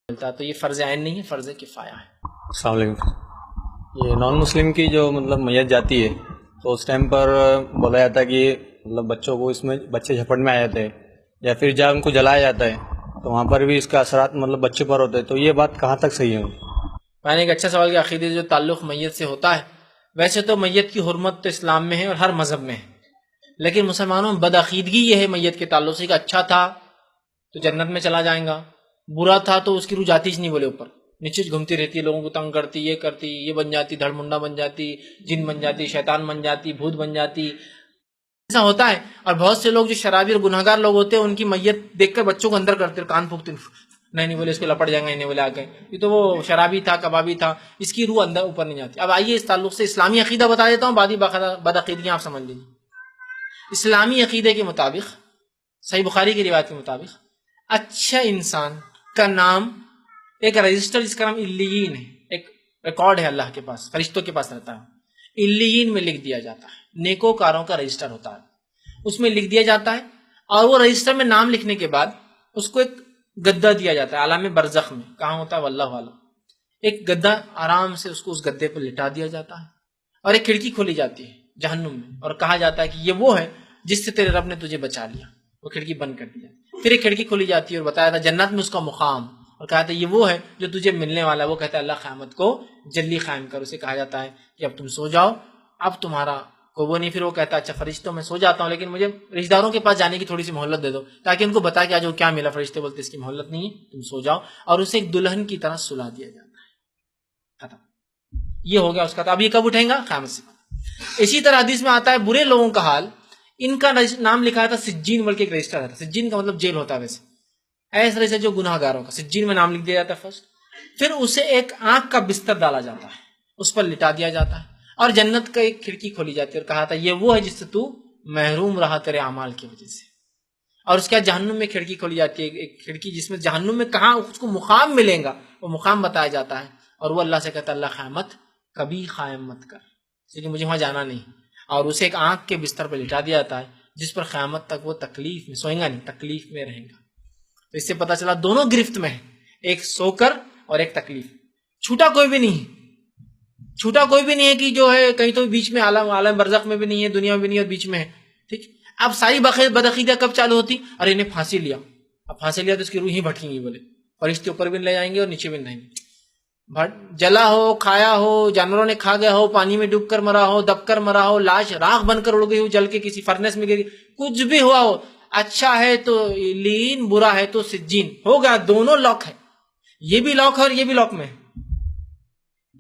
ملتا ہے، تو یہ فرض عین نہیں ہے، فرض کفایہ ہے۔ السلام علیکم۔ یہ نان مسلم کی جو مطلب میت جاتی ہے تو اس ٹائم پر بولا جاتا ہے کہ مطلب بچوں کو اس میں بچے جھپٹ میں آ جاتے ہیں یا پھر جب ان کو جلایا جاتا ہے تو وہاں پر بھی اس کا اثرات مطلب بچے پر ہوتے ہیں، تو یہ بات کہاں تک صحیح ہے؟ میں نے ایک اچھا سوال کیا، عقیدے سے جو تعلق میت سے ہوتا ہے، ویسے تو میت کی حرمت تو اسلام میں ہے اور ہر مذہب میں ہے، لیکن مسلمانوں میں بدعقیدگی یہ ہے میت کے تعلق سے کہ اچھا تھا تو جنت میں چلا جائیں گا، برا تھا تو اس کی روح جاتی ہی نہیں، بولے اوپر نیچے گھومتی رہتی ہے، لوگوں کو تنگ کرتی، یہ کرتی، یہ بن جاتی، دھڑ منڈا بن جاتی، جن بن جاتی، شیطان بن جاتی، بھوت بن جاتی، ایسا ہوتا ہے۔ اور بہت سے لوگ جو شرابی اور گناہگار لوگ ہوتے ہیں ان کی میت دیکھ کر بچوں کو اندر کرتے، کان پھونکتے، نہیں بولے اس کو لپٹ جائیں گے، نہیں بولے آ کے یہ تو وہ شرابی تھا، کبابی تھا، اس کی روح اندر اوپر نہیں جاتی۔ اب آئیے اس تعلق سے اسلامی عقیدہ بتا دیتا ہوں، بعدی بدعقیدگیاں آپ سمجھ لیجیے۔ اسلامی عقیدے کے مطابق، صحیح بخاری کی روایت کے مطابق، اچھا انسان کا نام ایک رجسٹر جس کا نام علیین ہے، ایک ریکارڈ ہے اللہ کے پاس، فرشتوں کے پاس رہتا ہے، علیین میں لکھ دیا جاتا ہے، نیکوکاروں کا رجسٹر ہوتا ہے، اس میں لکھ دیا جاتا ہے، اور وہ رجسٹر میں نام لکھنے کے بعد اس کو ایک گدا دیا جاتا ہے عالم برزخ میں، کہاں ہوتا ہے واللہ عالم، ایک گدا آرام سے اس کو اس گدے پر لٹا دیا جاتا ہے، اور ایک کھڑکی کھولی جاتی ہے جہنم میں، اور کہا جاتا ہے کہ یہ وہ ہے جس سے تیرے رب نے تجھے بچا لیا، وہ کھڑکی بند کر دیا، پھر ایک کھڑکی کھولی جاتی ہے اور بتایا تھا جنت میں اس کا مقام، اور کہا تھا یہ وہ ہے جو تجھے ملنے والا ہے، وہ کہتا ہے اللہ قیامت کو جلدی قائم کر، اسے کہا جاتا ہے کہ اب تم سو جاؤ، اب تمہارا کو وہ نہیں، پھر وہ کہتا ہے اچھا فرشتوں میں سو جاتا ہوں لیکن مجھے رشتہ داروں کے پاس جانے کی تھوڑی سی مہلت دے دو تاکہ ان کو بتا کہ آج وہ کیا ملا، فرشتے بولتے اس کی مہلت نہیں ہے، تم سو جاؤ، اور اسے ایک دلہن کی طرح سلا دیا جاتا ہے، ختم، یہ ہو گیا اس کا۔ تو اب یہ کب اٹھیں گا؟ قیامت سے۔ اسی طرح حدیث میں آتا ہے برے لوگوں کا حال، ان کا نام لکھا تھا سجین، بلکہ ایک رجسٹر تھا، سجین کا مطلب جیل ہوتا ہے، ویسے ایسے رجسٹر جو گناہ گاروں کا، سجین میں نام لکھ دیا جاتا ہے فرسٹ، پھر اسے ایک آنکھ کا بستر ڈالا جاتا ہے، اس پر لٹا دیا جاتا ہے، اور جنت کا ایک کھڑکی کھولی جاتی ہے، اور کہا تھا یہ وہ ہے جس سے تو محروم رہا تیرے اعمال کی وجہ سے، اور اس کے بعد جہنم میں کھڑکی کھولی جاتی ہے، ایک کھڑکی جس میں جہنم میں کہاں اس کو مقام ملے گا، وہ مقام بتایا جاتا ہے، اور وہ اللہ سے کہتا ہے اللہ قیامت کبھی قائم مت کر، کیونکہ مجھے وہاں جانا نہیں، اور اسے ایک آنکھ کے بستر پر لٹا دیا جاتا ہے جس پر قیامت تک وہ تکلیف میں سوئے گا نہیں، تکلیف میں رہیں گا۔ تو اس سے پتا چلا دونوں گرفت میں ہے، ایک سو کر اور ایک تکلیف، چھوٹا کوئی بھی نہیں ہے، چھوٹا کوئی بھی نہیں ہے کہ جو ہے کہیں تو بیچ میں عالم برزخ میں بھی نہیں ہے، دنیا میں بھی نہیں ہے، اور بیچ میں ہے، ٹھیک۔ اب ساری بدعقیدہ کب چالو ہوتی؟ اور انہیں پھانسی لیا، اب پھانسی لیا تو اس کی روح ہی بھٹکیں گی، بولے فرشتے اوپر بھی لے جائیں گے اور نیچے بھی نہیں، جلا ہو، کھایا ہو، جانوروں نے کھا گیا ہو، پانی میں ڈوب کر مرا ہو، دب کر مرا ہو، لاش راکھ بن کر اڑ گئی ہو، جل کے کسی فرنس میں گری، کچھ بھی ہوا ہو، اچھا ہے تو لین، برا ہے تو سجین، ہو گیا، دونوں لاک ہے، یہ بھی لاک ہے اور یہ بھی لاک میں ہے،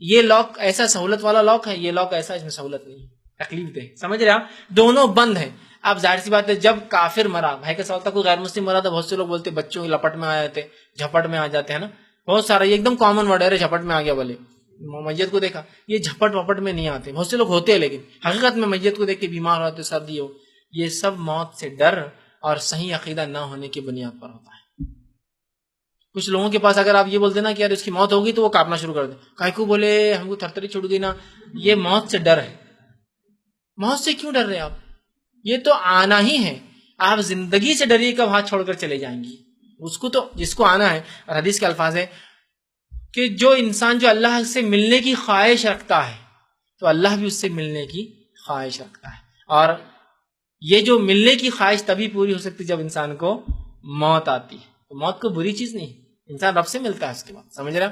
یہ لاک ایسا سہولت والا لاک ہے، یہ لاک ایسا اس میں سہولت نہیں ہے، تکلیف دہ، سمجھ رہے آپ، دونوں بند ہیں۔ اب ظاہر سی بات ہے جب کافر مرا، بھائی کا سوال تھا کوئی غیر مسلم مرا، تو بہت سے لوگ بولتے بچوں کی لپٹ میں آ جاتے، جھپٹ میں آ جاتے ہیں نا، بہت سارا، یہ ایک دم کامن ورڈ ہے، جھپٹ میں آ گیا بولے، میت کو دیکھا، یہ جھپٹ وپٹ میں نہیں آتے، بہت سے لوگ ہوتے ہیں، لیکن حقیقت میں میت کو دیکھ کے بیمار ہوتے، سردی ہو، یہ سب موت سے ڈر اور صحیح عقیدہ نہ ہونے کی بنیاد پر ہوتا ہے۔ کچھ لوگوں کے پاس اگر آپ یہ بولتے نا کہ یار اس کی موت ہوگی تو وہ کاپنا شروع کر دیں، کاہے کو بولے ہم کو تھرتھری چھوڑ گئی نا، یہ موت سے ڈر ہے۔ موت سے کیوں ڈر رہے آپ؟ یہ تو آنا ہی ہے، آپ زندگی سے ڈریے کب ہاتھ چھوڑ کر چلے جائیں گی، اس کو تو جس کو آنا ہے۔ اور حدیث کے الفاظ ہے کہ جو انسان جو اللہ سے ملنے کی خواہش رکھتا ہے تو اللہ بھی اس سے ملنے کی خواہش رکھتا ہے، اور یہ جو ملنے کی خواہش تبھی پوری ہو سکتی جب انسان کو موت آتی ہے، تو موت کو بری چیز نہیں، انسان رب سے ملتا ہے اس کے بعد، سمجھ رہا؟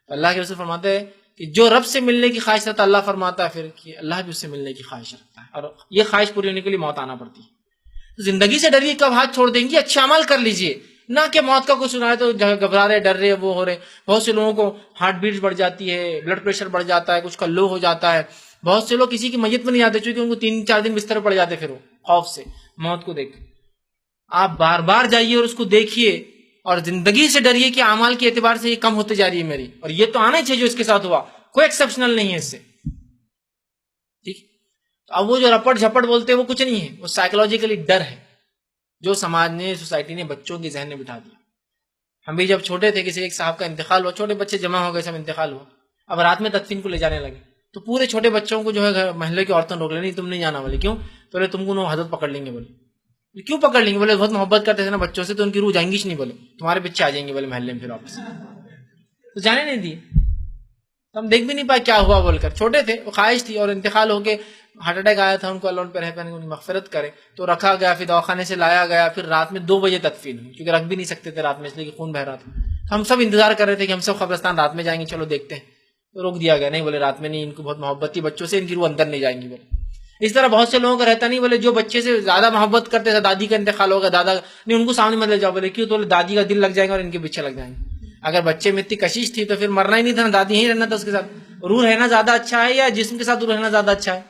تو اللہ کے رسول فرماتے ہیں کہ جو رب سے ملنے کی خواہش رکھتا ہے، اللہ فرماتا ہے پھر کہ اللہ بھی اس سے ملنے کی خواہش رکھتا ہے، اور یہ خواہش پوری ہونے کے لیے موت آنا پڑتی ہے۔ تو زندگی سے ڈریے کب ہاتھ چھوڑ دیں گی، اچھے عمل کر لیجئے، نہ کہ موت کا کوئی سنا ہے تو گھبرا رہے، ڈر رہے، وہ ہو رہے۔ بہت سے لوگوں کو ہارٹ بیٹ بڑھ جاتی ہے، بلڈ پریشر بڑھ جاتا ہے، کچھ کا لو ہو جاتا ہے، بہت سے لوگ کسی کی میت میں نہیں آتے چونکہ ان کو 3-4 دن بستر پڑ جاتے، پھر وہ خوف سے موت کو دیکھ۔ آپ بار بار جائیے اور اس کو دیکھیے، اور زندگی سے ڈریے کہ اعمال کے اعتبار سے یہ کم ہوتے جا رہی ہے میری، اور یہ تو آنا ہی چاہیے جو اس کے ساتھ ہوا، کوئی ایکسپشنل نہیں ہے اس سے، ٹھیک۔ اب وہ جو رپٹ جھپٹ بولتے ہیں وہ کچھ نہیں ہے، وہ سائیکولوجیکلی ڈر ہے جو سماج نے، سوسائٹی نے بچوں کے ذہن میں بٹھا دیا۔ ہم بھی جب چھوٹے تھے، کسی ایک صاحب کا انتقال ہوا، چھوٹے بچے جمع ہو گئے، سب انتقال ہوا، اب رات میں تدفین کو لے جانے لگے، تو پورے چھوٹے بچوں کو جو ہے محلے کی عورتوں روک لیں، نہیں تم نہیں جانا، بولے کیوں؟ تو بولے تم کو حضرت پکڑ لیں گے، بولے کیوں پکڑ لیں گے؟ بولے بہت محبت کرتے تھے نا بچوں سے تو ان کی روح جائیں گی نہیں، بولے تمہارے بچے آ جائیں گے بولے محلے میں پھر واپس۔ تو جانے نہیں دیے. ہم دیکھ بھی نہیں پائے کیا ہوا بول کر. چھوٹے تھے, وہ خواہش تھی اور انتقال ہو کے ہارٹ اٹیک آیا تھا ان کو, اللہ پہ رحم ان کی مغفرت کرے. تو رکھا گیا, پھر دواخانے سے لایا گیا, پھر رات میں 2 بجے تدفین ہوئی, کیونکہ رکھ بھی نہیں سکتے تھے رات میں اس لیے کہ خون بہ رہا تھا. ہم سب انتظار کر رہے تھے کہ ہم سب قبرستان رات میں جائیں گے, چلو دیکھتے ہیں. تو روک دیا گیا, نہیں بولے رات میں نہیں, ان کو بہت محبت تھی بچوں سے, ان کی روح اندر نہیں جائیں گی بولے. اس طرح بہت سے لوگوں کا رہتا نہیں, بولے جو بچے سے زیادہ محبت کرتے تھے, دادی کا انتقال ہوگا, دادا نہیں, ان کو سامنے مت لے جاؤ, بولے کیوں, تو دادی کا دل لگ جائے گا اور ان کے پیچھے لگ جائیں گے. اگر بچے میں اتنی کشش تھی تو پھر مرنا ہی نہیں تھا, دادی ہی رہنا تھا اس کے ساتھ. روح رہنا زیادہ اچھا ہے یا جسم کے ساتھ روح رہنا زیادہ اچھا ہے؟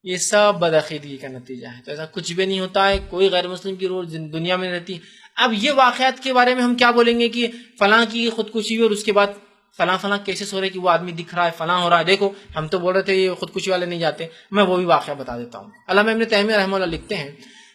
یہ سب بدعقیدگی کا نتیجہ ہے. تو ایسا کچھ بھی نہیں ہوتا ہے, کوئی غیر مسلم کی روح دنیا میں رہتی. اب یہ واقعات کے بارے میں ہم کیا بولیں گے کہ فلاں کی خودکشی ہوئی اور اس کے بعد فلاں فلاں کیسز ہو رہے کہ وہ آدمی دکھ رہا ہے, فلاں ہو رہا ہے. دیکھو ہم تو بول رہے تھے یہ خودکشی والے نہیں جاتے, میں وہ بھی واقعہ بتا دیتا ہوں. علامہ ابن تیمیہ رحمہ اللہ لکھتے ہیں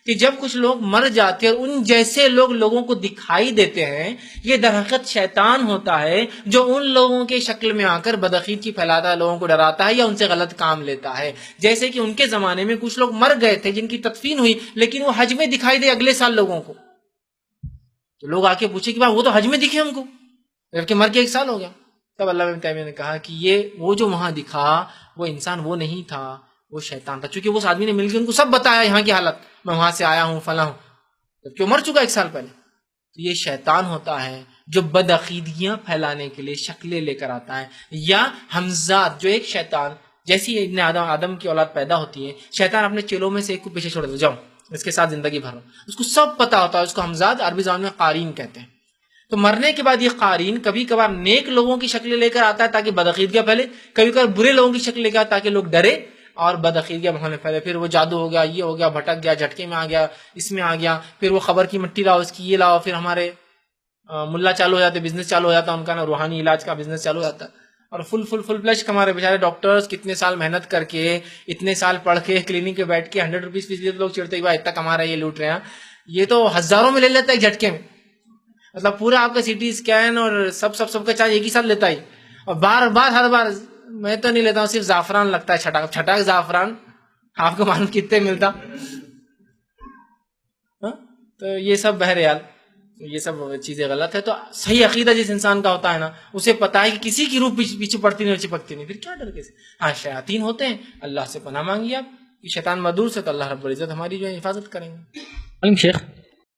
کہ جب کچھ لوگ مر جاتے ہیں اور ان جیسے لوگ لوگوں کو دکھائی دیتے ہیں, یہ در حقیقت شیطان ہوتا ہے جو ان لوگوں کے شکل میں آ کر بدعقیدگی پھیلاتا ہے, لوگوں کو ڈراتا ہے یا ان سے غلط کام لیتا ہے. جیسے کہ ان کے زمانے میں کچھ لوگ مر گئے تھے جن کی تدفین ہوئی, لیکن وہ حج میں دکھائی دے اگلے سال لوگوں کو. تو لوگ آ کے پوچھے کہ وہ تو حج میں دکھے ہم کو, جبکہ مر کے 1 سال ہو گیا. تب علامہ ابن تیمیہ نے کہا کہ یہ وہ جو وہاں دکھا وہ انسان وہ نہیں تھا, وہ شیطان تھا. چونکہ وہ اس آدمی نے مل کے ان کو سب بتایا یہاں کی حالت, میں وہاں سے آیا ہوں فلاں ہوں, جبکہ وہ مر چکا 1 سال پہلے. تو یہ شیطان ہوتا ہے جو بدعقیدگیاں پھیلانے کے لیے شکلیں لے کر آتا ہے. یا حمزات, جو ایک شیطان جیسی ابن آدم کی اولاد پیدا ہوتی ہے, شیطان اپنے چیلوں میں سے ایک کو پیچھے چھوڑ دیتا, جاؤ اس کے ساتھ زندگی بھر. اس کو سب پتا ہوتا ہے, اس کو حمزات عربی زبان میں قارین کہتے ہیں. تو مرنے کے بعد یہ قارین کبھی کبھار نیک لوگوں کی شکلیں لے کر آتا ہے تاکہ بدعقیدگیاں پھیلے, کبھی کبھار برے لوگوں کی شکل لے کر تاکہ لوگ ڈرے اور بدعقیدگیاں ماحول میں پھیلے. پھر وہ جادو ہو گیا, یہ ہو گیا, بھٹک گیا, جھٹکے میں آ گیا, اس میں آ گیا, پھر وہ خبر کی مٹی لاؤ, اس کی یہ لاؤ, پھر ہمارے ملا چالو ہو جاتے, بزنس چالو ہو جاتا ان کا نا, روحانی علاج کا بزنس چالو ہو جاتا. اور فل فلش ہمارے بیچارے ڈاکٹرز کتنے سال محنت کر کے, اتنے سال پڑھ کے کلینک پہ بیٹھ کے 100 روپیز فیس لوگ چڑھتے بھائی اتنا کما رہا ہے, یہ لوٹ رہے ہیں. یہ تو ہزاروں میں لے لیتا ہے جھٹکے میں, مطلب پورا آپ کا سی ٹی اسکین اور سب کا چارج ایک ہی ساتھ لیتا ہے. اور بار بار ہر بار, میں تو نہیں لیتا ہوں, صرف زعفران لگتا ہے, چھٹاک زعفران آپ کو معلوم کتنے ملتا. تو یہ سب بہرحال یہ سب چیزیں غلط ہے. تو صحیح عقیدہ جس انسان کا ہوتا ہے نا, اسے پتا ہے کہ کسی کی روح پیچھے پڑتی نہیں اور چپکتی نہیں, پھر کیا ڈر کے. ہاں شیاطین ہوتے ہیں, اللہ سے پناہ مانگیے آپ کہ شیطان مدور سے, تو اللہ رب العزت ہماری جو ہے حفاظت کریں گے. شیخ